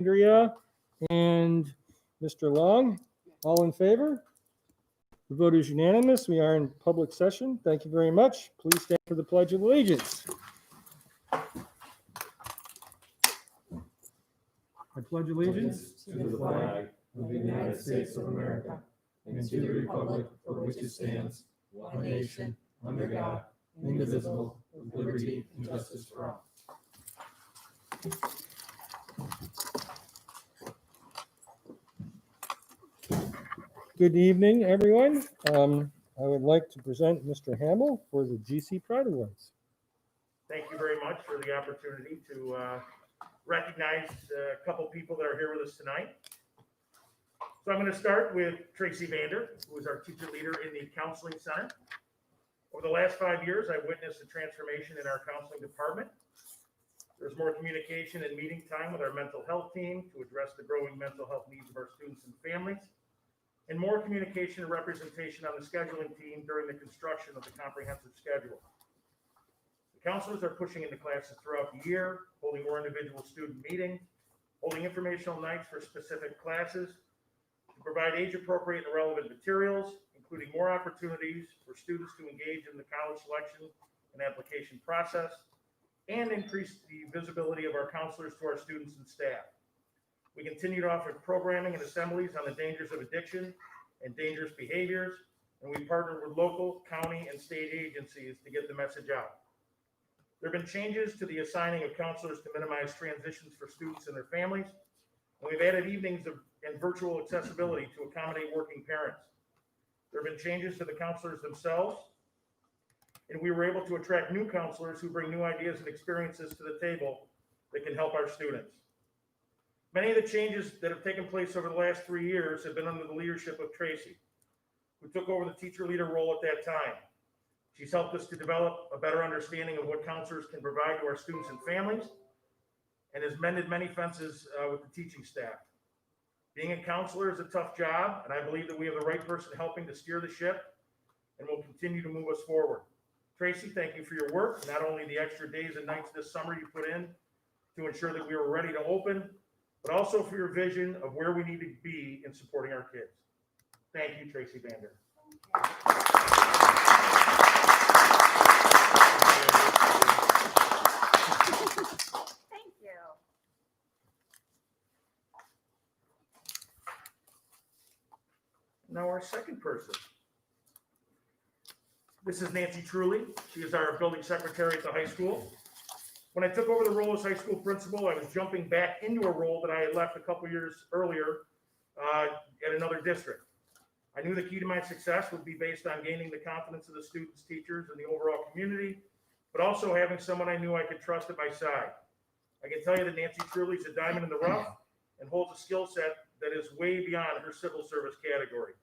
Andrea and Mr. Long, all in favor? The vote is unanimous. We are in public session. Thank you very much. Please stand for the Pledge of Allegiance. I pledge allegiance To the flag of the United States of America and to the republic for which it stands, one nation, under God, indivisible, with liberty and justice for all. Good evening, everyone. I would like to present Mr. Hamill for the GC Pride Awards. Thank you very much for the opportunity to recognize a couple people that are here with us tonight. So I'm going to start with Tracy Vander, who is our teacher leader in the Counseling Center. Over the last 5 years, I've witnessed a transformation in our counseling department. There's more communication and meeting time with our mental health team to address the growing mental health needs of our students and families, and more communication and representation on the scheduling team during the construction of the comprehensive schedule. The counselors are pushing into classes throughout the year, holding more individual student meetings, holding informational nights for specific classes, to provide age-appropriate and relevant materials, including more opportunities for students to engage in the college selection and application process, and increase the visibility of our counselors to our students and staff. We continue to offer programming and assemblies on the dangers of addiction and dangerous behaviors, and we partner with local, county, and state agencies to get the message out. There have been changes to the assigning of counselors to minimize transitions for students and their families, and we've added evenings and virtual accessibility to accommodate working parents. There have been changes to the counselors themselves, and we were able to attract new counselors who bring new ideas and experiences to the table that can help our students. Many of the changes that have taken place over the last 3 years have been under the leadership of Tracy, who took over the teacher leader role at that time. She's helped us to develop a better understanding of what counselors can provide to our students and families, and has mended many fences with the teaching staff. Being a counselor is a tough job, and I believe that we have the right person helping to steer the ship and will continue to move us forward. Tracy, thank you for your work, not only the extra days and nights this summer you put in to ensure that we were ready to open, but also for your vision of where we need to be in supporting our kids. Thank you, Tracy Vander. Thank you. Now our second person. This is Nancy Truly. She is our building secretary at the high school. When I took over the role as high school principal, I was jumping back into a role that I had left a couple years earlier at another district. I knew the key to my success would be based on gaining the confidence of the students, teachers, and the overall community, but also having someone I knew I could trust at my side. I can tell you that Nancy Truly is a diamond in the rough and holds a skill set that is way beyond her civil service category.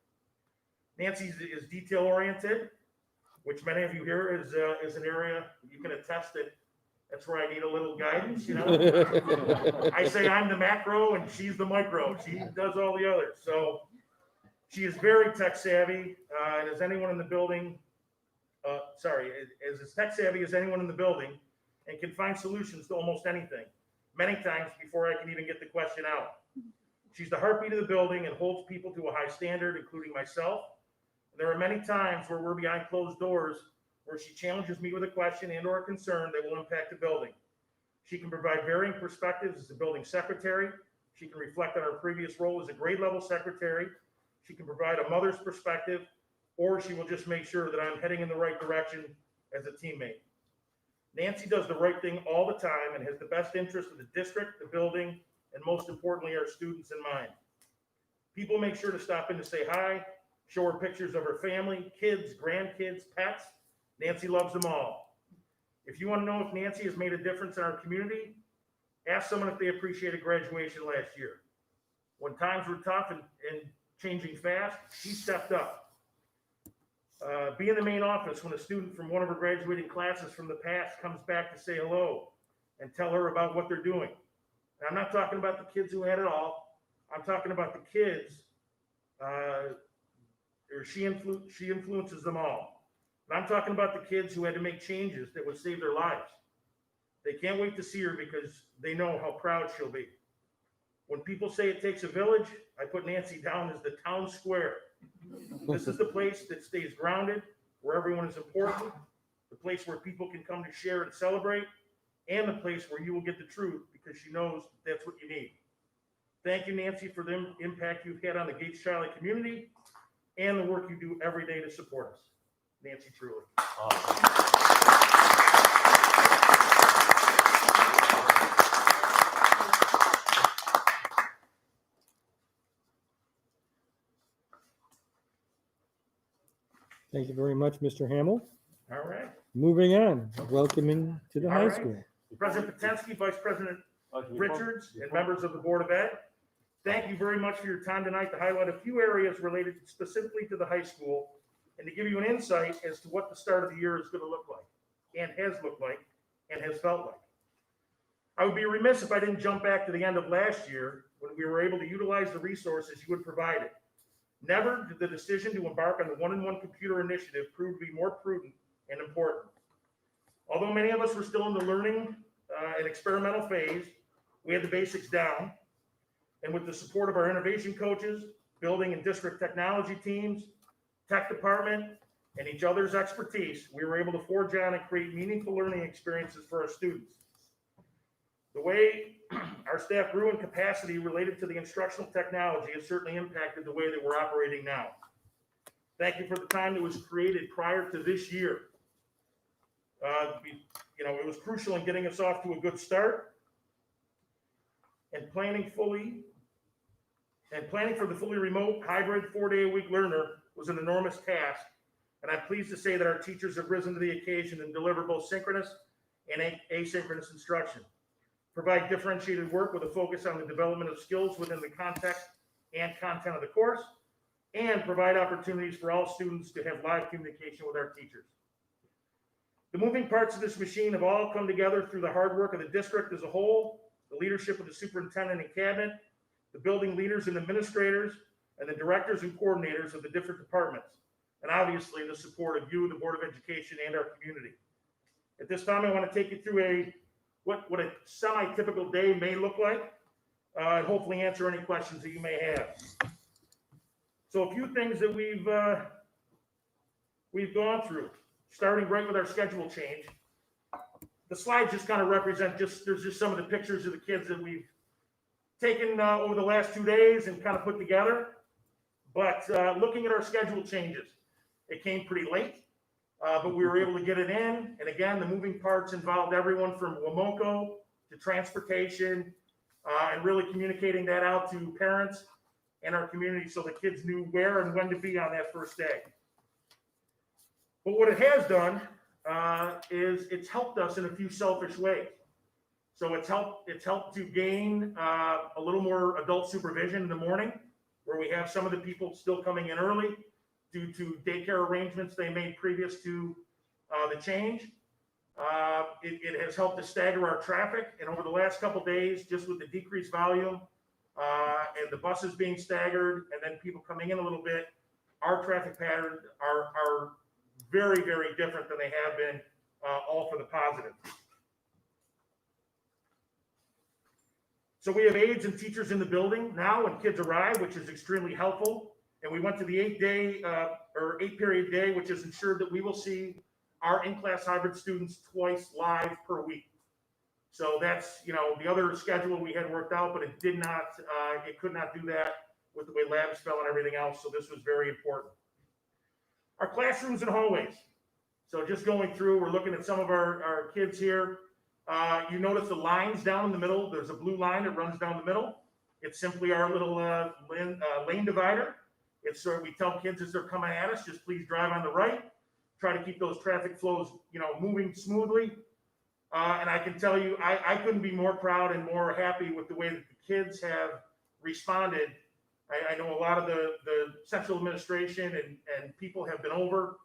Nancy is detail-oriented, which many of you here is an area you can attest that that's where I need a little guidance, you know. I say I'm the macro and she's the micro. She does all the others. So she is very tech savvy, and as anyone in the building, as tech savvy as anyone in the building, and can find solutions to almost anything, many times before I can even get the question out. She's the heartbeat of the building and holds people to a high standard, including myself. And there are many times where we're behind closed doors where she challenges me with a question and or a concern that will impact the building. She can provide varying perspectives as a building secretary. She can reflect on her previous role as a grade level secretary. She can provide a mother's perspective, or she will just make sure that I'm heading in the right direction as a teammate. Nancy does the right thing all the time and has the best interest of the district, the building, and most importantly, our students in mind. People make sure to stop in to say hi, show her pictures of her family, kids, grandkids, pets. Nancy loves them all. If you want to know if Nancy has made a difference in our community, ask someone if they appreciated graduation last year. When times were tough and changing fast, she stepped up. Be in the main office when a student from one of her graduating classes from the past comes back to say hello and tell her about what they're doing. And I'm not talking about the kids who had it all. I'm talking about the kids, she influences them all. And I'm talking about the kids who had to make changes that would save their lives. They can't wait to see her because they know how proud she'll be. When people say it takes a village, I put Nancy down as the town square. This is the place that stays grounded, where everyone is important, the place where people can come to share and celebrate, and the place where you will get the truth because she knows that's what you need. Thank you, Nancy, for the impact you've had on the Gates Charlie community and the work you do every day to support us. Nancy, truly. Thank you very much, Mr. Hamill. All right. Moving on, welcoming to the All high right. school. President Potensky, Vice President Richards, and members of the Board of Ed, thank you very much for your time tonight to highlight a few areas related specifically to the high school and to give you an insight as to what the start of the year is going to look like and has looked like and has felt like. I would be remiss if I didn't jump back to the end of last year when we were able to utilize the resources you had provided. Never did the decision to embark on the one-on-one computer initiative prove to be more prudent and important. Although many of us were still in the learning and experimental phase, we had the basics down. And with the support of our innovation coaches, building and district technology teams, tech department, and each other's expertise, we were able to forge on and create meaningful learning experiences for our students. The way our staff grew in capacity related to the instructional technology has certainly impacted the way that we're operating now. Thank you for the time that was created prior to this year. It was crucial in getting us off to a good start and planning for the fully remote hybrid 4-day-a-week learner was an enormous task. And I'm pleased to say that our teachers have risen to the occasion and deliver both synchronous and asynchronous instruction, provide differentiated work with a focus on the development of skills within the context and content of the course, and provide opportunities for all students to have live communication with our teachers. The moving parts of this machine have all come together through the hard work of the district as a whole, the leadership of the superintendent and cabinet, the building leaders and administrators, and the directors and coordinators of the different departments, and obviously the support of you, the Board of Education, and our community. At this time, I want to take you through what a semi-typical day may look like, and hopefully answer any questions that you may have. So a few things that we've gone through, starting right with our schedule change. The slides just kind of represent there's just some of the pictures of the kids that we've taken over the last 2 days and kind of put together. But looking at our schedule changes, it came pretty late, but we were able to get it in. And again, the moving parts involved everyone from WMOCO to transportation and really communicating that out to parents and our community so the kids knew where and when to be on that first day. But what it has done is it's helped us in a few selfish ways. So it's helped to gain a little more adult supervision in the morning, where we have some of the people still coming in early due to daycare arrangements they made previous to the change. It has helped to stagger our traffic, and over the last couple days, just with the decreased volume and the buses being staggered and then people coming in a little bit, our traffic patterns are very, very different than they have been, all for the positive. So we have aides and teachers in the building now when kids arrive, which is extremely helpful. And we went to the 8-period day, which has ensured that we will see our in-class hybrid students twice live per week. So that's, the other schedule we had worked out, but it could not do that with the way labs fell and everything else. So this was very important. Our classrooms and hallways. So just going through, we're looking at some of our kids here. You notice the lines down in the middle. There's a blue line that runs down the middle. It's simply our little lane divider. It's so we tell kids as they're coming at us, just please drive on the right. Try to keep those traffic flows, moving smoothly. And I can tell you, I couldn't be more proud and more happy with the way that the kids have responded. I know a lot of the central administration and people have been over.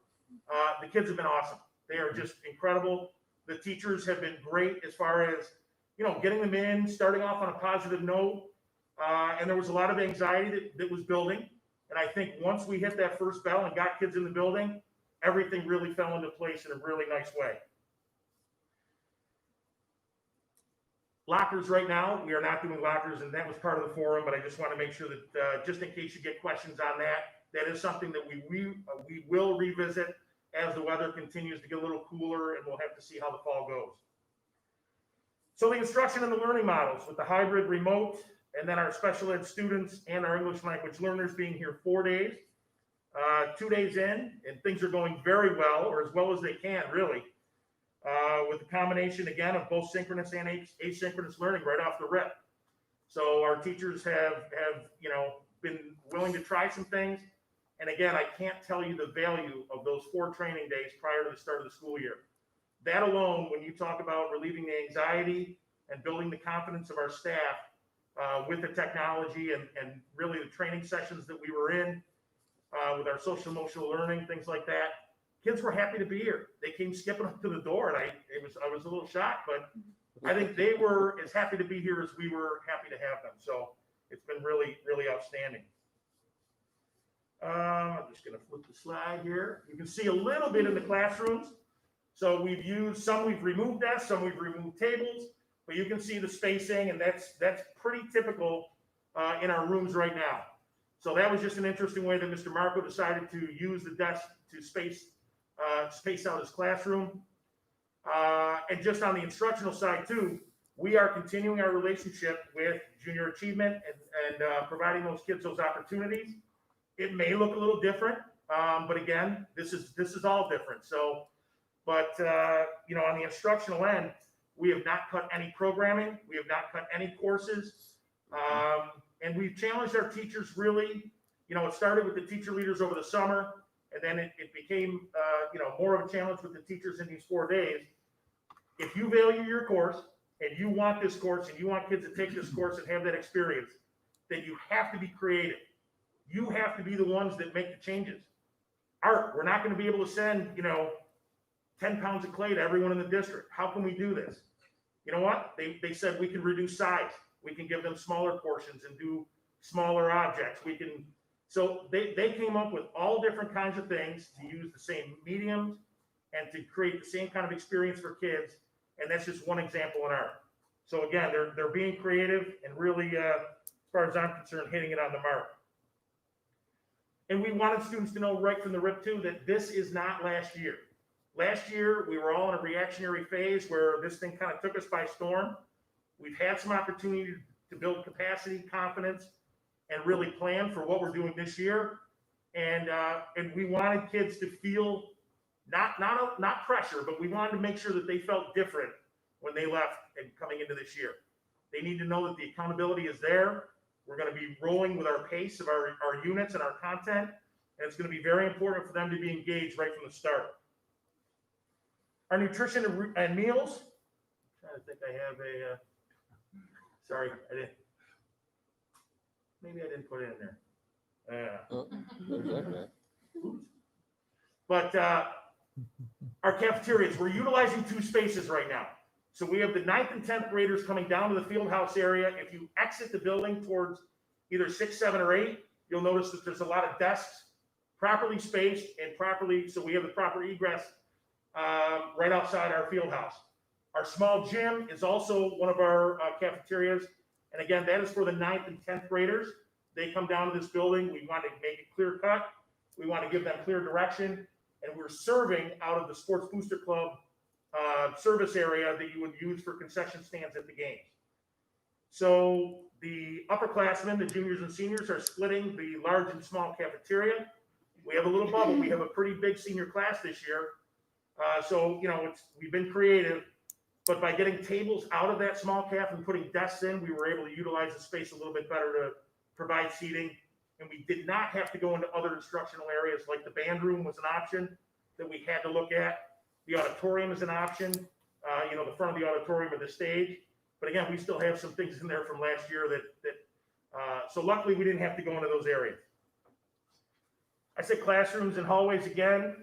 The kids have been awesome. They are just incredible. The teachers have been great as far as, getting them in, starting off on a positive note. And there was a lot of anxiety that was building. And I think once we hit that first bell and got kids in the building, everything really fell into place in a really nice way. Lockers right now, we are not doing lockers, and that was part of the forum, but I just want to make sure that, just in case you get questions on that, that is something that we will revisit as the weather continues to get a little cooler, and we'll have to see how the fall goes. So the instruction and the learning models with the hybrid remote, and then our special ed students and our English language learners being here 4 days, 2 days in, and things are going very well, or as well as they can, really. With the combination, again, of both synchronous and asynchronous learning right off the rip. So our teachers have been willing to try some things. And again, I can't tell you the value of those 4 training days prior to the start of the school year. That alone, when you talk about relieving the anxiety and building the confidence of our staff with the technology and really the training sessions that we were in with our social emotional learning, things like that, kids were happy to be here. They came skipping up to the door, and I was a little shocked, but I think they were as happy to be here as we were happy to have them. So it's been really, really outstanding. I'm just going to flip the slide here. You can see a little bit in the classrooms. So we've removed desks, some we've removed tables, but you can see the spacing, and that's pretty typical in our rooms right now. So that was just an interesting way that Mr. Marco decided to use the desk to space out his classroom. And just on the instructional side too, we are continuing our relationship with Junior Achievement and providing those kids those opportunities. It may look a little different, but again, this is all different. So, but on the instructional end, we have not cut any programming, we have not cut any courses, and we've challenged our teachers really. It started with the teacher leaders over the summer, and then it became more of a challenge with the teachers in these 4 days. If you value your course and you want this course and you want kids to take this course and have that experience, then you have to be creative. You have to be the ones that make the changes. Art, we're not going to be able to send 10 pounds of clay to everyone in the district. How can we do this? You know what? They said we can reduce size. We can give them smaller portions and do smaller objects. So they came up with all different kinds of things to use the same mediums and to create the same kind of experience for kids. And that's just one example in art. So again, they're being creative and really, as far as I'm concerned, hitting it on the mark. And we wanted students to know right from the rip too that this is not last year. Last year, we were all in a reactionary phase where this thing kind of took us by storm. We've had some opportunity to build capacity, confidence, and really plan for what we're doing this year. And we wanted kids to feel not pressure, but we wanted to make sure that they felt different when they left and coming into this year. They need to know that the accountability is there. We're going to be rolling with our pace of our units and our content, and it's going to be very important for them to be engaged right from the start. Our nutrition and meals. I'm trying to think I have a, sorry, I didn't. Maybe I didn't put it in there. Oh, there's that guy. But our cafeterias, we're utilizing 2 spaces right now. So we have the 9th and 10th graders coming down to the field house area. If you exit the building towards either 6, 7, or 8, you'll notice that there's a lot of desks properly spaced and properly, so we have the proper egress right outside our field house. Our small gym is also one of our cafeterias. And again, that is for the 9th and 10th graders. They come down to this building. We want to make it clear cut. We want to give them clear direction. And we're serving out of the Sports Booster Club service area that you would use for concession stands at the games. So the upperclassmen, the juniors and seniors, are splitting the large and small cafeteria. We have a little bubble. We have a pretty big senior class this year. So, we've been creative. But by getting tables out of that small caf and putting desks in, we were able to utilize the space a little bit better to provide seating. And we did not have to go into other instructional areas, like the band room was an option that we had to look at. The auditorium is an option, the front of the auditorium or the stage. But again, we still have some things in there from last year so luckily we didn't have to go into those areas. I said classrooms and hallways again.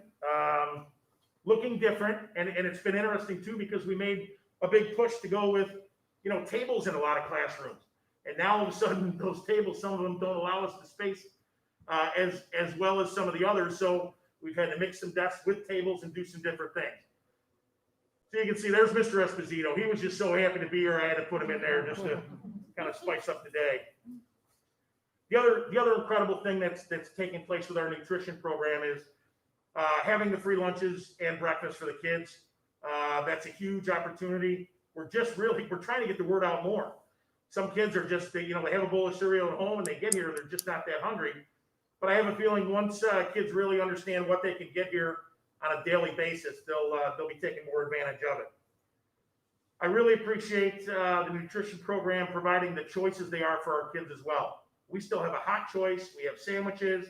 Looking different, and it's been interesting too because we made a big push to go with tables in a lot of classrooms, and now all of a sudden those tables, some of them don't allow us to space as well as some of the others, so we've had to mix some desks with tables and do some different things. So you can see there's Mr. Esposito. He was just so happy to be here. I had to put him in there just to kind of spice up the day. The other incredible thing that's taking place with our nutrition program is having the free lunches and breakfast for the kids. That's a huge opportunity. We're trying to get the word out more. Some kids are just, they have a bowl of cereal at home and they get here, they're just not that hungry. But I have a feeling once kids really understand what they can get here on a daily basis, they'll be taking more advantage of it. I really appreciate the nutrition program providing the choices they are for our kids as well. We still have a hot choice. We have sandwiches.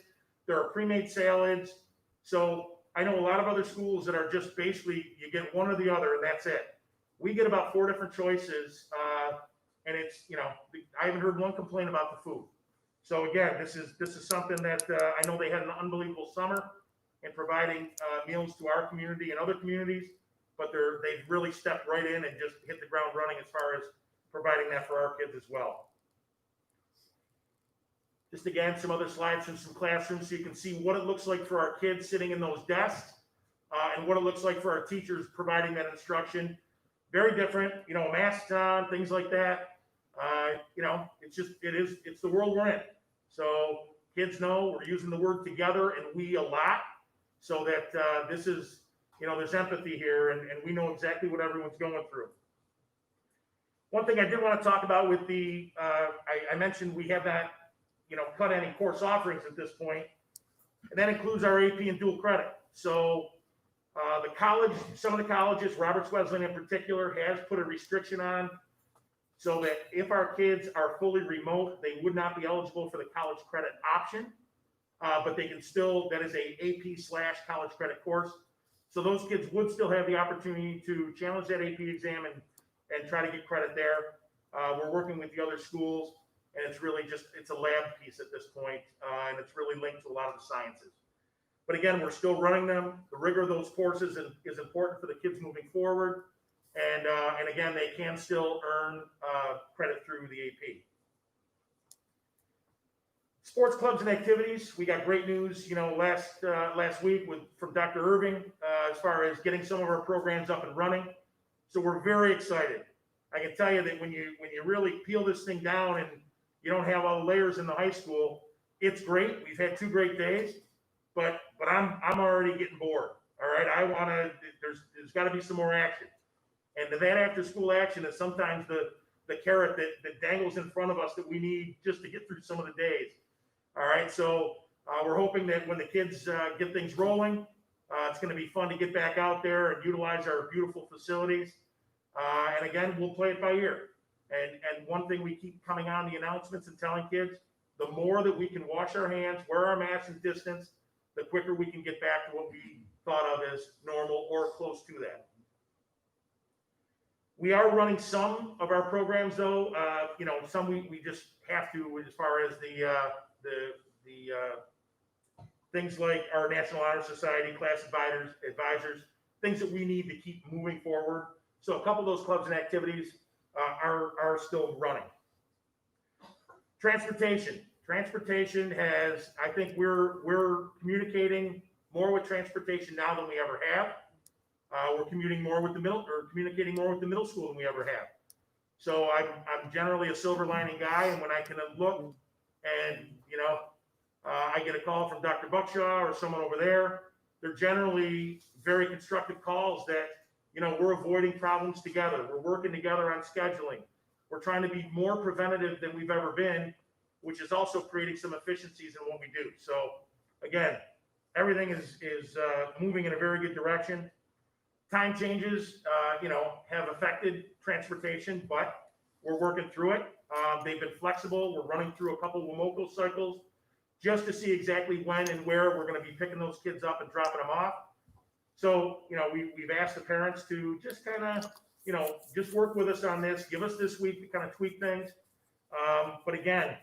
There are pre-made salads. So I know a lot of other schools that are just basically, you get one or the other and that's it. We get about 4 different choices. And it's, I haven't heard one complaint about the food. So again, this is something that I know they had an unbelievable summer in providing meals to our community and other communities, but they've really stepped right in and just hit the ground running as far as providing that for our kids as well. Just again, some other slides from some classrooms so you can see what it looks like for our kids sitting in those desks and what it looks like for our teachers providing that instruction. Very different, masks on, things like that. It's the world we're in. So kids know we're using the word together and we a lot, so that this is, there's empathy here and we know exactly what everyone's going through. One thing I did want to talk about with I mentioned we have not, cut any course offerings at this point, and that includes our AP and dual credit. So some of the colleges, Roberts Wesleyan in particular, has put a restriction on so that if our kids are fully remote, they would not be eligible for the college credit option, but they can still, that is a AP/college credit course. So those kids would still have the opportunity to challenge that AP exam and try to get credit there. We're working with the other schools, and it's really it's a lab piece at this point, and it's really linked to a lot of the sciences. But again, we're still running them. The rigor of those courses is important for the kids moving forward. And again, they can still earn credit through the AP. Sports clubs and activities. We got great news, last week from Dr. Irving as far as getting some of our programs up and running. So we're very excited. I can tell you that when you really peel this thing down and you don't have all the layers in the high school, it's great. We've had 2 great days, but I'm already getting bored. All right, there's got to be some more action. And that after school action is sometimes the carrot that dangles in front of us that we need just to get through some of the days. All right, so we're hoping that when the kids get things rolling, it's going to be fun to get back out there and utilize our beautiful facilities. And again, we'll play it by ear. And one thing we keep coming on the announcements and telling kids, the more that we can wash our hands, wear our masks and distance, the quicker we can get back to what we thought of as normal or close to that. We are running some of our programs though, some we just have to, as far as the things like our National Honor Society, class advisors, things that we need to keep moving forward. So a couple of those clubs and activities are still running. Transportation has, I think we're communicating more with transportation now than we ever have. We're communicating more with the middle school than we ever have. So I'm generally a silver lining guy, and when I can look and I get a call from Dr. Buckshaw or someone over there, they're generally very constructive calls that we're avoiding problems together. We're working together on scheduling. We're trying to be more preventative than we've ever been, which is also creating some efficiencies in what we do. So again, everything is moving in a very good direction. Time changes, have affected transportation, but we're working through it. They've been flexible. We're running through a couple of WMOCO cycles just to see exactly when and where we're going to be picking those kids up and dropping them off. So, we've asked the parents to just kind of, just work with us on this. Give us this week to kind of tweak things. But again,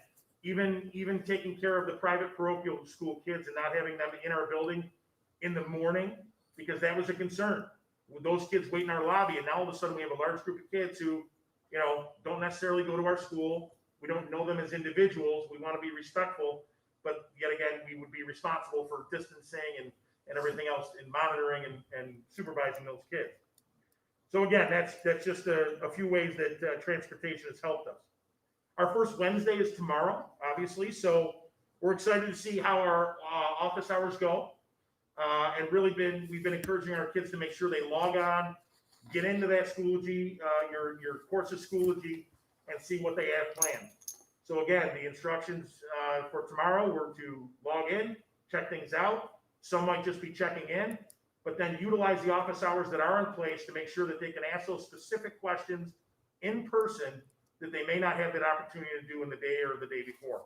even taking care of the private parochial school kids and not having them in our building in the morning, because that was a concern. With those kids wait in our lobby, and now all of a sudden we have a large group of kids who, don't necessarily go to our school. We don't know them as individuals. We want to be respectful, but yet again, we would be responsible for distancing and everything else in monitoring and supervising those kids. So again, that's just a few ways that transportation has helped us. Our first Wednesday is tomorrow, obviously, so we're excited to see how our office hours go. And really we've been encouraging our kids to make sure they log on, get into that Schoology, your course of Schoology, and see what they have planned. So again, the instructions for tomorrow were to log in, check things out. Some might just be checking in, but then utilize the office hours that are in place to make sure that they can ask those specific questions in person that they may not have that opportunity to do in the day or the day before.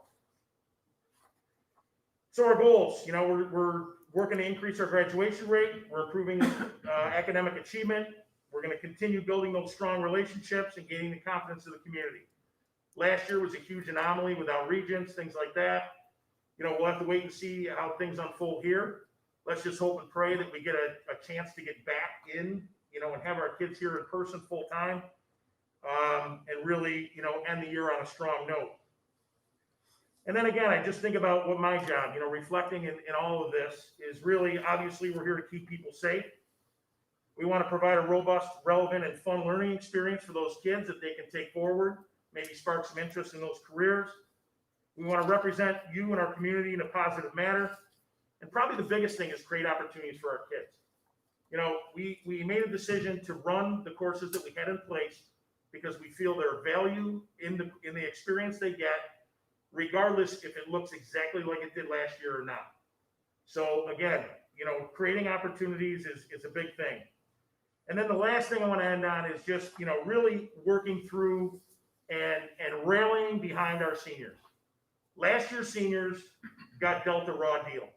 So our goals, we're working to increase our graduation rate. We're improving academic achievement. We're going to continue building those strong relationships and gaining the confidence of the community. Last year was a huge anomaly without regents, things like that. We'll have to wait and see how things unfold here. Let's just hope and pray that we get a chance to get back in, and have our kids here in person full time, and really, end the year on a strong note. And then again, I just think about what my job, reflecting in all of this is really, obviously, we're here to keep people safe. We want to provide a robust, relevant, and fun learning experience for those kids that they can take forward, maybe spark some interest in those careers. We want to represent you and our community in a positive manner. And probably the biggest thing is create opportunities for our kids. We made a decision to run the courses that we had in place because we feel their value in the experience they get, regardless if it looks exactly like it did last year or not. So again, creating opportunities is a big thing. And then the last thing I want to end on is just, really working through and rallying behind our seniors. Last year's seniors got dealt a raw deal,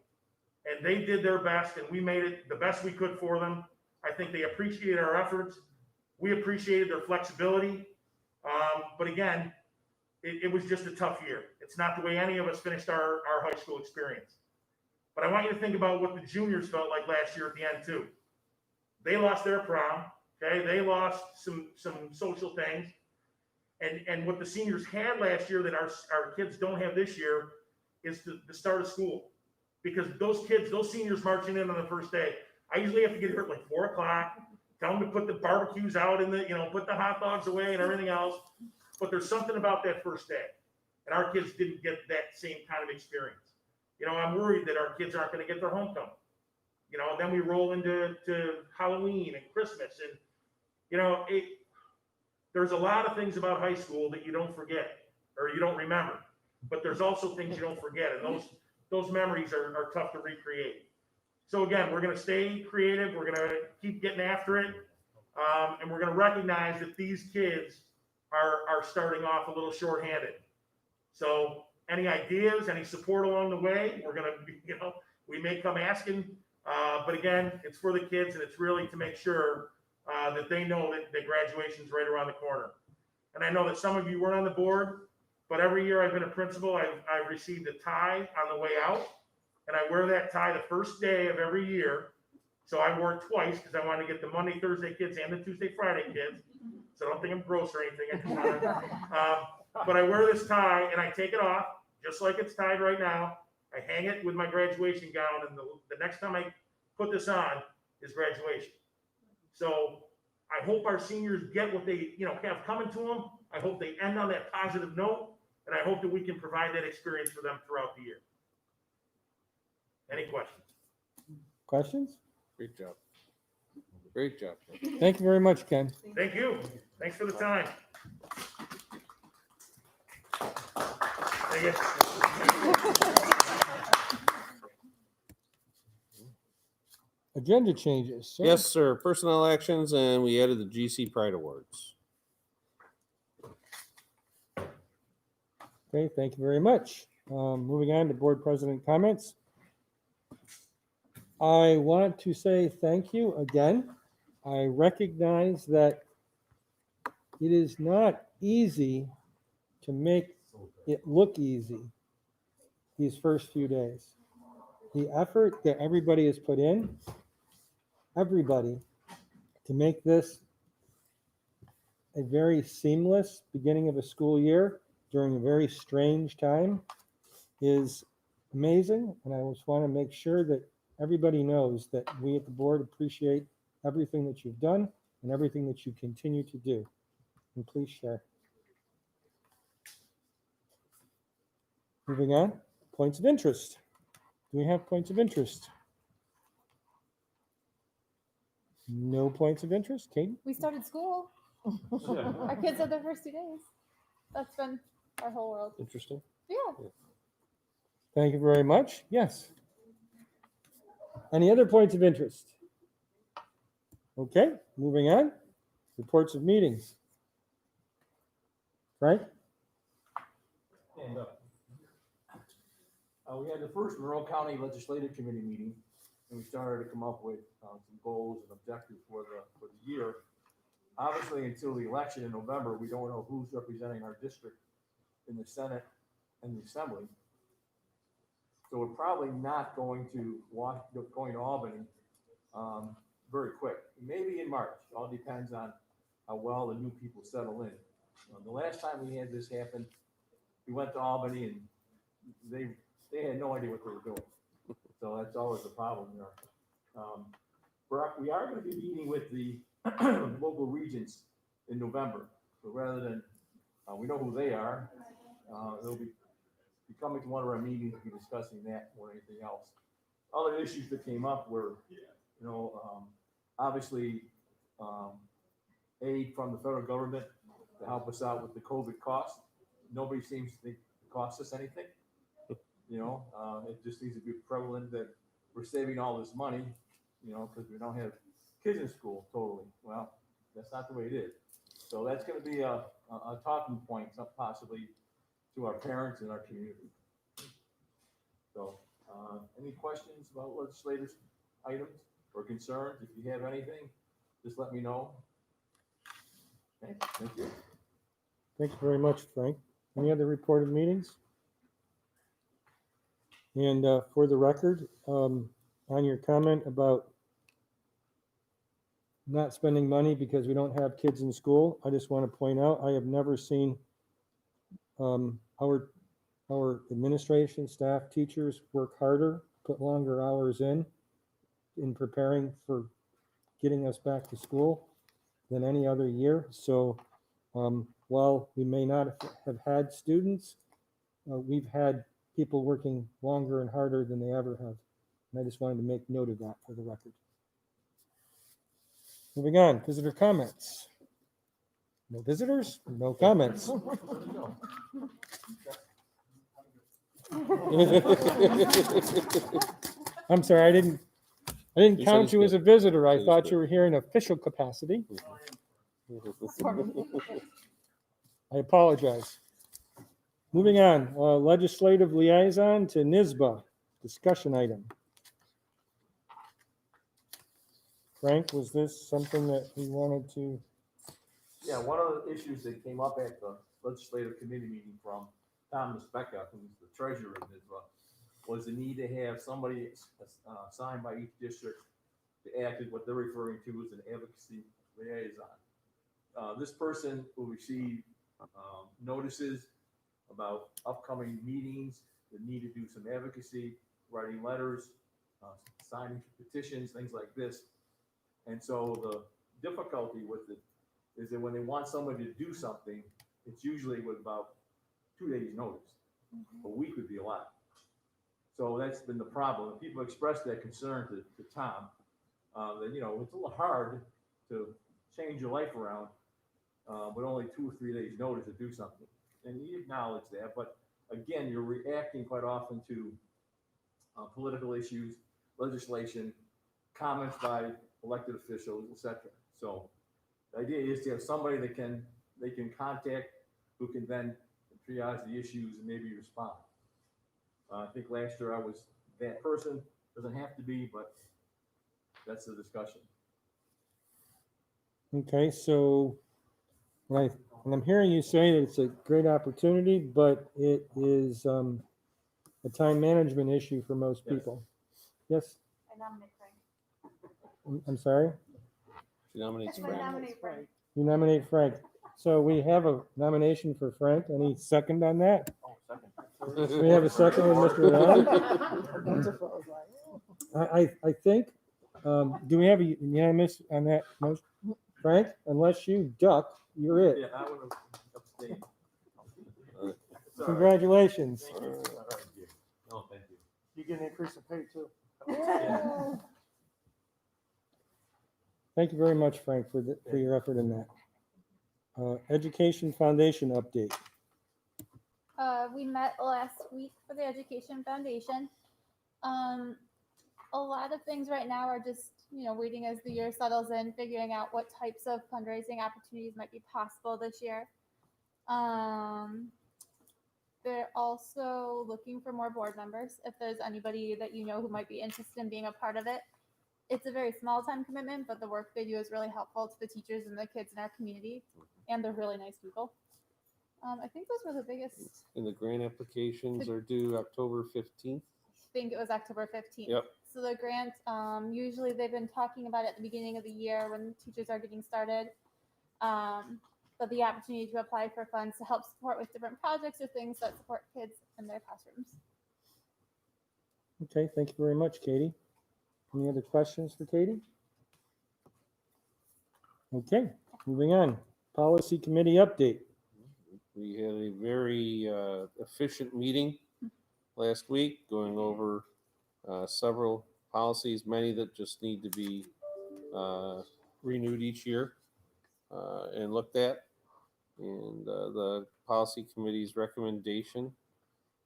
and they did their best, and we made it the best we could for them. I think they appreciated our efforts. We appreciated their flexibility. But again, it was just a tough year. It's not the way any of us finished our high school experience. But I want you to think about what the juniors felt like last year at the end too. They lost their prom, okay? They lost some social things. And what the seniors had last year that our kids don't have this year is the start of school. Because those seniors marching in on the first day, I usually have to get here at like 4 o'clock, tell them to put the barbecues out put the hot dogs away and everything else. But there's something about that first day. And our kids didn't get that same kind of experience. I'm worried that our kids aren't going to get their homecoming. Then we roll into Halloween and Christmas. And, there's a lot of things about high school that you don't forget or you don't remember. But there's also things you don't forget. And those memories are tough to recreate. So again, we're going to stay creative. We're going to keep getting after it. And we're going to recognize that these kids are starting off a little shorthanded. So any ideas, any support along the way, we're going to, we may come asking, but again, it's for the kids, and it's really to make sure that they know that graduation is right around the corner. And I know that some of you weren't on the board, but every year I've been a principal, I've received a tie on the way out, and I wear that tie the first day of every year. So I wore it twice because I wanted to get the Monday, Thursday kids and the Tuesday, Friday kids. So don't think I'm gross or anything. But I wear this tie and I take it off just like it's tied right now. I hang it with my graduation gown, and the next time I put this on is graduation. So I hope our seniors get what they have coming to them. I hope they end on that positive note, and I hope that we can provide that experience for them throughout the year. Any questions? Questions? Great job. Great job. Thank you very much, Ken. Thank you. Thanks for the time. Thank you. Agenda changes. Sir. Yes, sir. Personnel actions, and we added the GC Pride Awards. Okay, thank you very much. Moving on to board president comments. I want to say thank you again. I recognize that it is not easy to make it look easy these first few days. The effort that everybody has put in, everybody, to make this a very seamless beginning of a school year during a very strange time is amazing. And I just want to make sure that everybody knows that we at the board appreciate everything that you've done and everything that you continue to do. And please share. Moving on, points of interest. Do we have points of interest? No points of interest, Katie? We started school. Our kids had their first 2 days. That's been our whole world. Interesting. Yeah. Thank you very much. Yes. Any other points of interest? Okay, moving on. Reports of meetings. Frank? And we had the first Monroe County Legislative Committee meeting, and we started to come up with some goals and objectives for the year. Obviously, until the election in November, we don't know who's representing our district in the Senate and the Assembly. So we're probably not going to Albany very quick. Maybe in March. All depends on how well the new people settle in. The last time we had this happen, we went to Albany and they had no idea what they were doing. So that's always a problem there. We are going to be meeting with the local regents in November. So rather than, we know who they are, they'll be coming to one of our meetings and be discussing that more than anything else. Other issues that came up were, obviously, aid from the federal government to help us out with the COVID cost. Nobody seems to think it costs us anything. It just needs to be prevalent that we're saving all this money, because we don't have kids in school totally. Well, that's not the way it is. So that's going to be a talking point, possibly, to our parents and our community. So, any questions about legislative items or concerns? If you have anything, just let me know. Okay, thank you. Thank you very much, Frank. Any other reported meetings? And for the record, on your comment about not spending money because we don't have kids in school, I just want to point out, I have never seen our administration, staff, teachers work harder, put longer hours in preparing for getting us back to school than any other year. So while we may not have had students, we've had people working longer and harder than they ever have. And I just wanted to make note of that for the record. Moving on, visitor comments. No visitors, no comments. I'm sorry, I didn't count you as a visitor. I thought you were here in official capacity. I apologize. Moving on, legislative liaison to NISBA, discussion item. Frank, was this something that we wanted to? Yeah, one of the issues that came up at the legislative committee meeting from Thomas Becca, who's the treasurer of NISBA, was the need to have somebody assigned by each district to act as what they're referring to as an advocacy liaison. This person will receive notices about upcoming meetings, the need to do some advocacy, writing letters, signing petitions, things like this. And so the difficulty with it is that when they want somebody to do something, it's usually with about 2 days notice. A week would be a lot. So that's been the problem. People expressed that concern to Tom, that, it's a little hard to change your life around with only 2 or 3 days notice to do something. And he acknowledged that, but again, you're reacting quite often to political issues, legislation, comments by elected officials, etc. So the idea is to have somebody they can contact who can then triage the issues and maybe respond. I think last year I was that person. Doesn't have to be, but that's the discussion. Okay, so when I'm hearing you say that it's a great opportunity, but it is a time management issue for most Yes. people. Yes, I nominate Frank. I'm sorry? She nominates I Frank. nominate Frank. You nominate Frank. So we have a nomination for Frank. Any second on that? Oh, second. We have a second with Mr. Long. I think, do we have a unanimous on that motion? Frank, unless you duck, you're it. Yeah, I would have abstained. It's all right. Congratulations. Thank you. All right. No, thank you. You get an increase in pay too. Yeah. Thank you very much, Frank, for your effort in that. Education Foundation update. We met last week for the Education Foundation. A lot of things right now are just, waiting as the year settles in, figuring out what types of fundraising opportunities might be possible this year. They're also looking for more board members. If there's anybody that you know who might be interested in being a part of it. It's a very small time commitment, but the work they do is really helpful to the teachers and the kids in our community, and they're really nice people. I think those were the biggest. And the grant applications are due October 15th. I think it was October 15th. Yep. So the grant, usually they've been talking about it at the beginning of the year when teachers are getting started. But the opportunity to apply for funds to help support with different projects or things that support kids in their classrooms. Okay, thank you very much, Katie. Any other questions for Katie? Okay, moving on. Policy Committee update. We had a very efficient meeting last week, going over several policies, many that just need to be renewed each year and looked at. And the Policy Committee's recommendation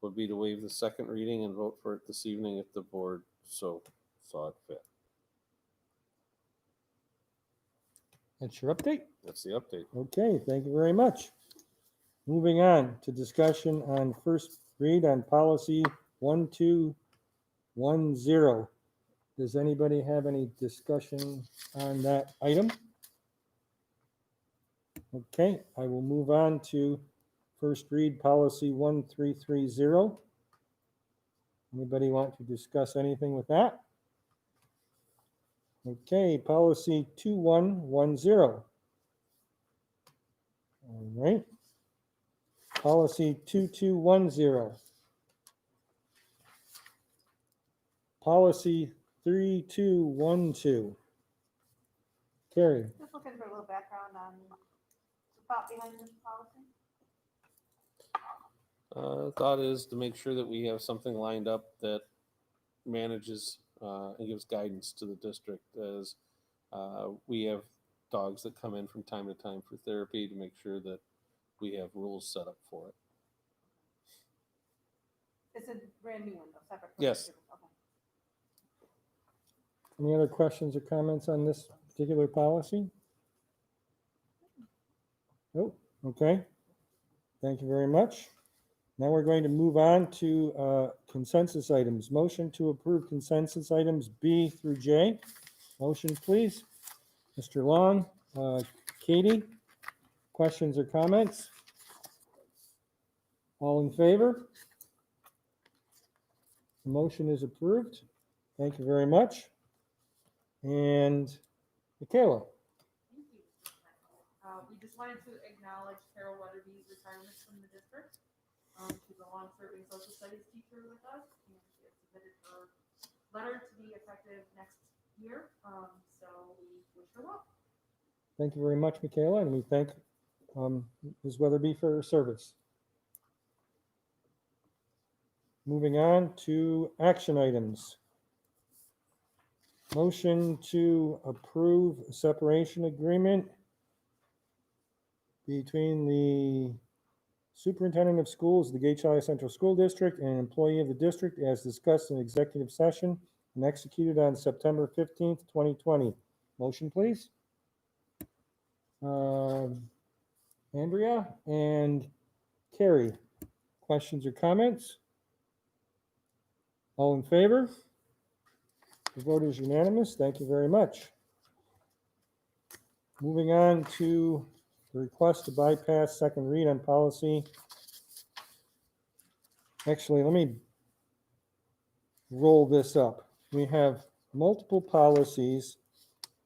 would be to waive the second reading and vote for it this evening if the board so saw it fit. That's your update? That's the update. Okay, thank you very much. Moving on to discussion on first read on policy 1210. Does anybody have any discussion on that item? Okay, I will move on to first read policy 1330. Anybody want to discuss anything with that? Okay, policy 2110. All right. Policy 2210. Policy 3212. Carrie, Just looking for a little background on the thought behind this policy. Thought is to make sure that we have something lined up that manages and gives guidance to the district as we have dogs that come in from time to time for therapy, to make sure that we have rules set up for it. It's a brand new one though, separate. from Yes. the two. Okay. any other questions or comments on this particular policy? Nope. Okay. Thank you very much. Now we're going to move on to consensus items. Motion to approve consensus items B through J. Motion, please. Mr. Long, Katie, questions or comments? All in favor? The motion is approved. Thank you very much. And Michaela. Thank you. We just wanted to acknowledge Carol Weatherby's retirement from the district. She's a long-serving social studies teacher with us, and she has submitted her letter to be effective next year. So we wish her well. Thank you very much, Michaela, and we thank Ms. Weatherby for her service. Moving on to action items. Motion to approve a separation agreement between the superintendent of schools of the Gage Valley Central School District and an employee of the district as discussed in executive session and executed on September 15th, 2020. Motion, please. Andrea and Carrie, questions or comments? All in favor? The vote is unanimous. Thank you very much. Moving on to the request to bypass second read on policy. Actually, let me roll this up. We have multiple policies,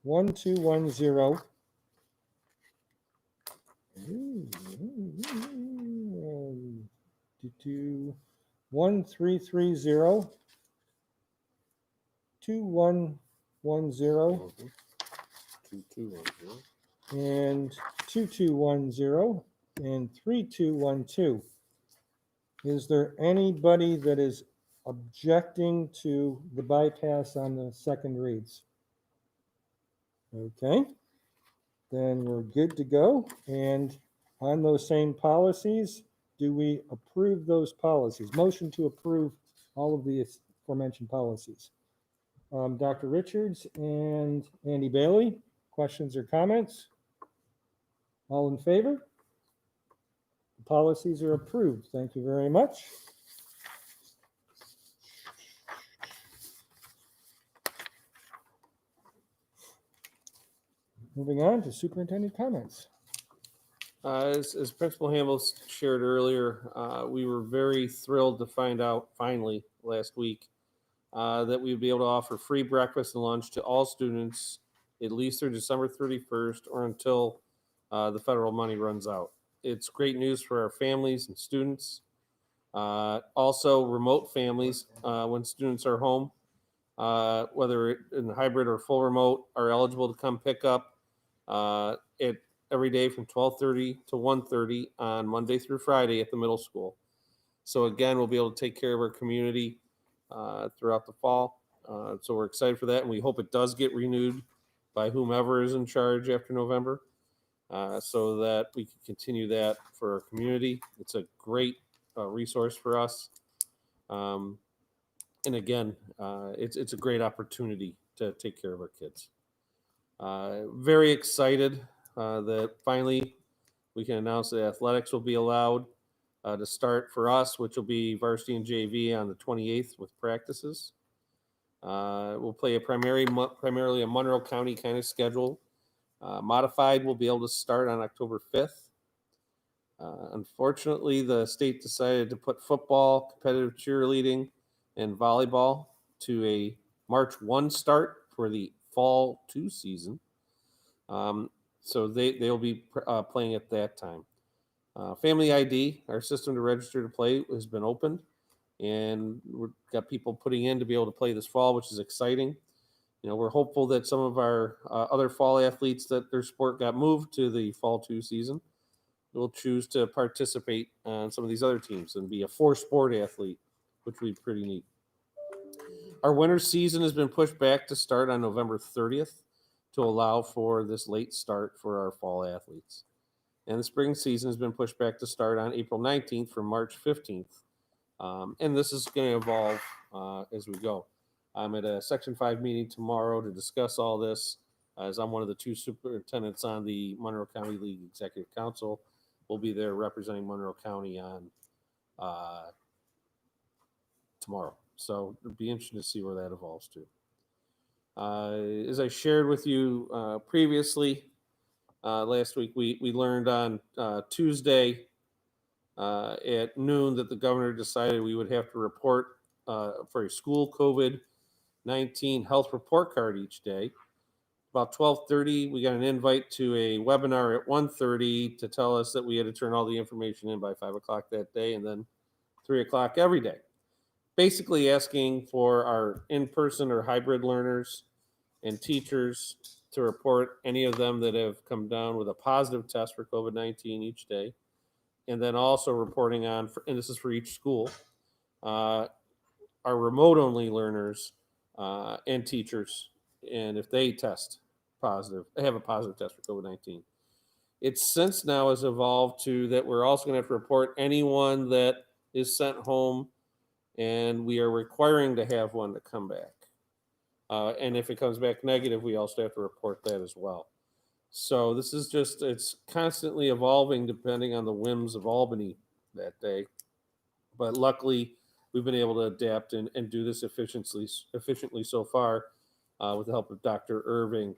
1210. 1330, 2110, 2210. and 2210 and 3212. Is there anybody that is objecting to the bypass on the second reads? Okay, then we're good to go. And on those same policies, do we approve those policies? Motion to approve all of the aforementioned policies. Dr. Richards and Andy Bailey, questions or comments? All in favor? The policies are approved. Thank you very much. Moving on to superintendent comments. As Principal Hamels shared earlier, we were very thrilled to find out finally last week that we'd be able to offer free breakfast and lunch to all students at least through December 31st or until the federal money runs out. It's great news for our families and students. Also, remote families, when students are home, whether in hybrid or full remote, are eligible to come pick up it every day from 12:30 to 1:30 on Monday through Friday at the middle school. So again, we'll be able to take care of our community throughout the fall. So we're excited for that, and we hope it does get renewed by whomever is in charge after November, so that we can continue that for our community. It's a great resource for us. And again, it's a great opportunity to take care of our kids. Very excited that finally we can announce that athletics will be allowed to start for us, which will be varsity and JV on the 28th with practices. We'll play primarily a Monroe County kind of schedule. Modified will be able to start on October 5th. Unfortunately, the state decided to put football, competitive cheerleading, and volleyball to a March 1 start for the fall 2 season. So they'll be playing at that time. Family ID, our system to register to play, has been opened, and we've got people putting in to be able to play this fall, which is exciting. You know, we're hopeful that some of our other fall athletes that their sport got moved to the fall 2 season will choose to participate on some of these other teams and be a 4-sport athlete, which would be pretty neat. Our winter season has been pushed back to start on November 30th to allow for this late start for our fall athletes. And the spring season has been pushed back to start on April 19th from March 15th. And this is going to evolve as we go. I'm at a Section 5 meeting tomorrow to discuss all this, as I'm one of the 2 superintendents on the Monroe County League Executive Council. We'll be there representing Monroe County on tomorrow. So it'll be interesting to see where that evolves to. As I shared with you previously, last week, we learned on Tuesday at noon that the governor decided we would have to report for a school COVID-19 health report card each day. About 12:30, we got an invite to a webinar at 1:30 to tell us that we had to turn all the information in by 5 o'clock that day, and then 3 o'clock every day. Basically asking for our in-person or hybrid learners and teachers to report any of them that have come down with a positive test for COVID-19 each day. And then also reporting on, and this is for each school, our remote-only learners and teachers, and if they test positive, they have a positive test for COVID-19. It's since now has evolved to that we're also going to have to report anyone that is sent home, and we are requiring to have one to come back. And if it comes back negative, we also have to report that as well. So this is just, it's constantly evolving depending on the whims of Albany that day. But luckily, we've been able to adapt and do this efficiently so far with the help of Dr. Irving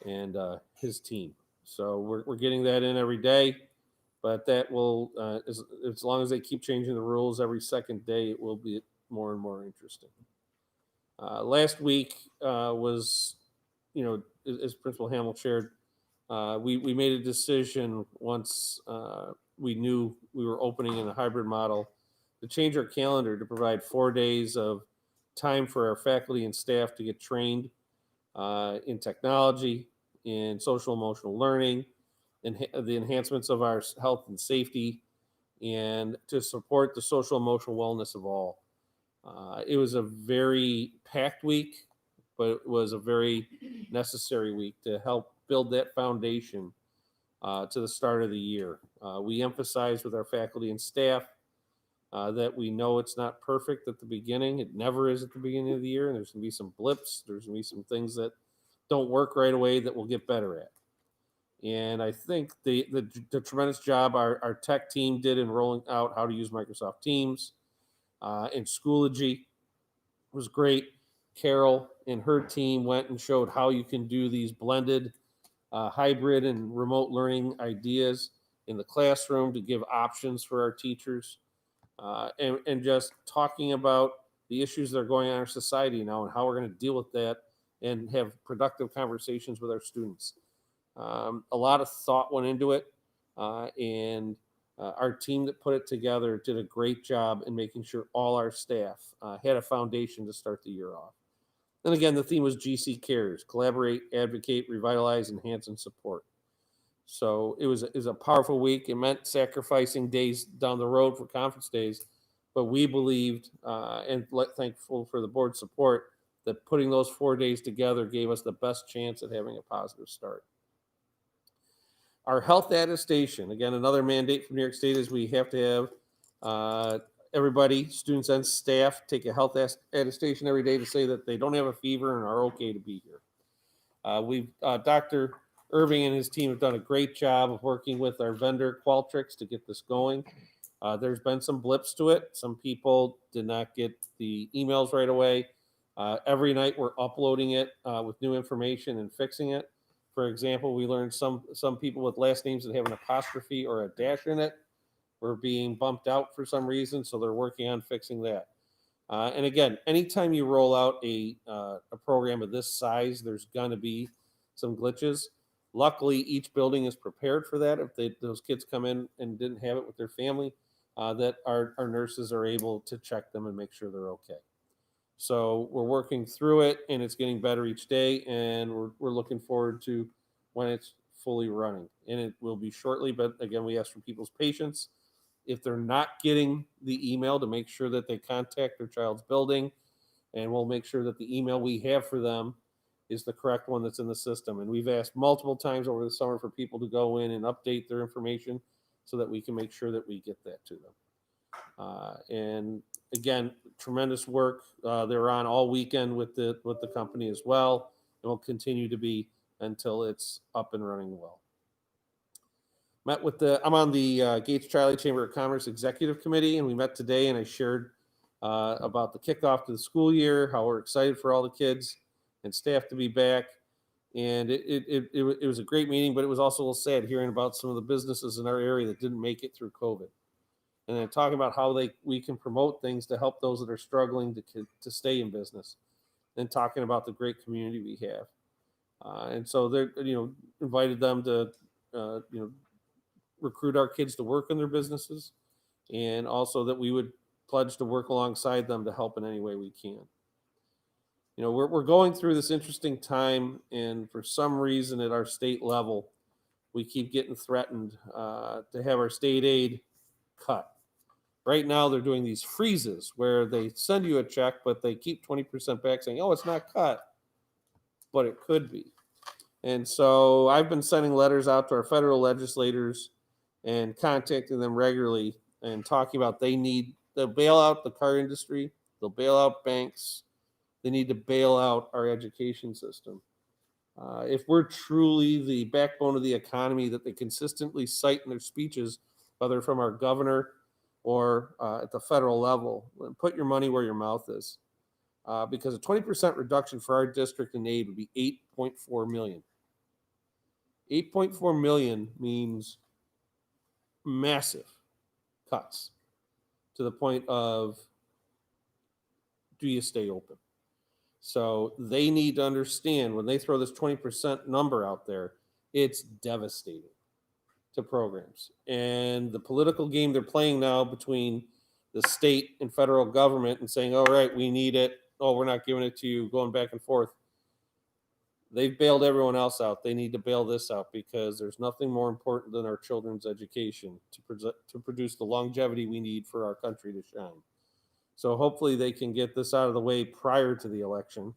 and his team. So we're getting that in every day, but that will, as long as they keep changing the rules every second day, it will be more and more interesting. Last week was, you know, as Principal Hamill shared, we made a decision once we knew we were opening in a hybrid model to change our calendar to provide 4 days of time for our faculty and staff to get trained in technology in social emotional learning, and the enhancements of our health and safety, and to support the social emotional wellness of all. It was a very packed week, but it was a very necessary week to help build that foundation to the start of the year. We emphasize with our faculty and staff that we know it's not perfect at the beginning. It never is at the beginning of the year. And there's going to be some blips. There's going to be some things that don't work right away that we'll get better at. And I think the tremendous job our tech team did in rolling out how to use Microsoft Teams and Schoology was great. Carol and her team went and showed how you can do these blended hybrid and remote learning ideas in the classroom to give options for our teachers. And just talking about the issues that are going on in our society now and how we're going to deal with that and have productive conversations with our students. A lot of thought went into it, and our team that put it together did a great job in making sure all our staff had a foundation to start the year off. And again, the theme was GC Cares: collaborate, advocate, revitalize, enhance, and support. So it was a powerful week. It meant sacrificing days down the road for conference days, but we believed and thankful for the board's support that putting those 4 days together gave us the best chance at having a positive start. Our health attestation, again, another mandate from New York State is we have to have everybody, students and staff, take a health attestation every day to say that they don't have a fever and are okay to be here. Dr. Irving and his team have done a great job of working with our vendor Qualtrics to get this going. There's been some blips to it. Some people did not get the emails right away. Every night we're uploading it with new information and fixing it. For example, we learned some people with last names that have an apostrophe or a dash in it were being bumped out for some reason, so they're working on fixing that. And again, anytime you roll out a program of this size, there's going to be some glitches. Luckily, each building is prepared for that. If those kids come in and didn't have it with their family, that our nurses are able to check them and make sure they're okay. So we're working through it, and it's getting better each day, and we're looking forward to when it's fully running. And it will be shortly, but again, we ask for people's patience. If they're not getting the email, to make sure that they contact their child's building, and we'll make sure that the email we have for them is the correct one that's in the system. And we've asked multiple times over the summer for people to go in and update their information so that we can make sure that we get that to them. And again, tremendous work. They're on all weekend with the company as well, and will continue to be until it's up and running well. I'm on the Gates Charlie Chamber of Commerce Executive Committee, and we met today, and I shared about the kickoff to the school year, how we're excited for all the kids and staff to be back. And it was a great meeting, but it was also a little sad hearing about some of the businesses in our area that didn't make it through COVID. And then talking about how we can promote things to help those that are struggling to stay in business, and talking about the great community we have. And so they're, invited them to, recruit our kids to work in their businesses, and also that we would pledge to work alongside them to help in any way we can. We're going through this interesting time, and for some reason at our state level, we keep getting threatened to have our state aid cut. Right now, they're doing these freezes where they send you a check, but they keep 20% back, saying, "Oh, it's not cut," but it could be. And so I've been sending letters out to our federal legislators and contacting them regularly and talking about they'll bail out the car industry, they'll bail out banks, they need to bail out our education system. If we're truly the backbone of the economy that they consistently cite in their speeches, whether from our governor or at the federal level, put your money where your mouth is. Because a 20% reduction for our district in aid would be $8.4 million. 8.4 million means massive cuts to the point of, do you stay open? So they need to understand when they throw this 20% number out there, it's devastating to programs. And the political game they're playing now between the state and federal government and saying, all right, we need it. Oh, we're not giving it to you, going back and forth. they've bailed everyone else out. They need to bail this out because there's nothing more important than our children's education to produce the longevity we need for our country to shine. So hopefully they can get this out of the way prior to the election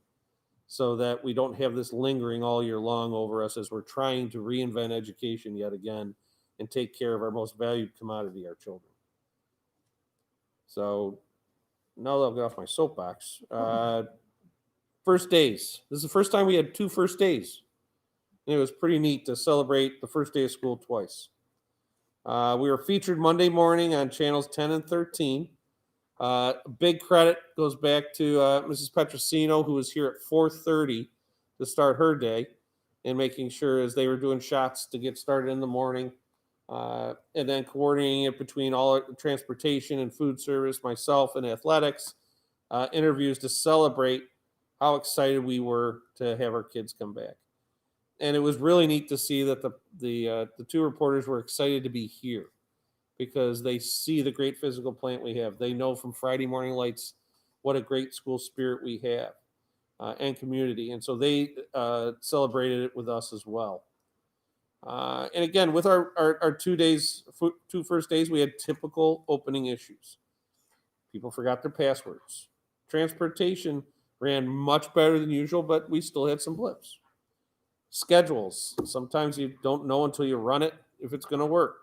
so that we don't have this lingering all year long over us as we're trying to reinvent education yet again and take care of our most valued commodity, our children. So now that I'll get off my soapbox, first days. This is the first time we had 2 first days. And it was pretty neat to celebrate the first day of school twice. We were featured Monday morning on channels 10 and 13. Big credit goes back to Mrs. Petrosino, who was here at 4:30 to start her day and making sure as they were doing shots to get started in the morning. And then coordinating it between all transportation and food service, myself and athletics, interviews to celebrate how excited we were to have our kids come back. And it was really neat to see that the 2 reporters were excited to be here because they see the great physical plant we have. They know from Friday Morning Lights what a great school spirit we have and community. And so they celebrated it with us as well. And again, with our 2 first days, we had typical opening issues. People forgot their passwords. Transportation ran much better than usual, but we still had some blips. Schedules. Sometimes you don't know until you run it if it's going to work.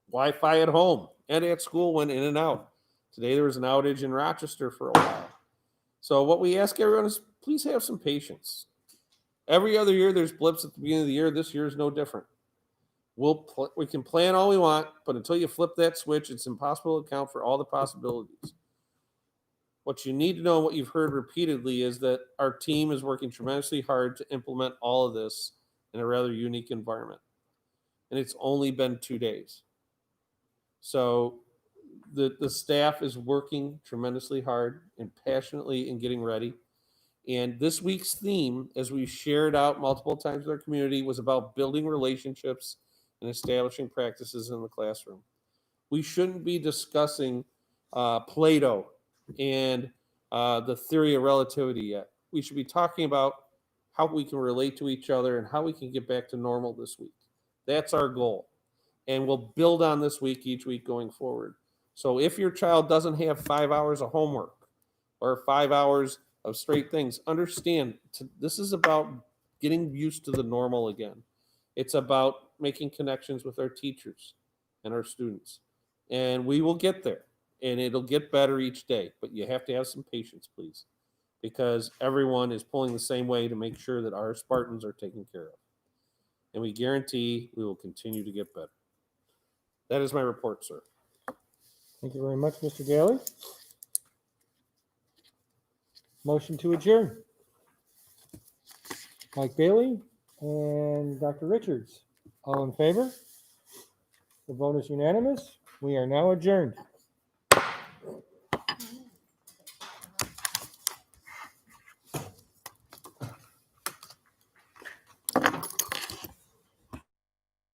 Wi-Fi at home and at school went in and out. Today there was an outage in Rochester for a while. So what we ask everyone is please have some patience. Every other year there's blips at the beginning of the year. This year is no different. We can plan all we want, but until you flip that switch, it's impossible to account for all the possibilities. What you need to know, what you've heard repeatedly, is that our team is working tremendously hard to implement all of this in a rather unique environment. And it's only been 2 days. So the staff is working tremendously hard and passionately in getting ready. And this week's theme, as we shared out multiple times with our community, was about building relationships and establishing practices in the classroom. We shouldn't be discussing Plato and the theory of relativity yet. We should be talking about how we can relate to each other and how we can get back to normal this week. That's our goal. And we'll build on this week each week going forward. So if your child doesn't have 5 hours of homework or 5 hours of straight things, understand this is about getting used to the normal again. It's about making connections with our teachers and our students. And we will get there. And it'll get better each day. But you have to have some patience, please. Because everyone is pulling the same way to make sure that our Spartans are taken care of. And we guarantee we will continue to get better. That is my report, sir. Thank you very much, Mr. Gailey. Motion to adjourn. Mike Bailey and Dr. Richards. All in favor? The vote is unanimous. We are now adjourned.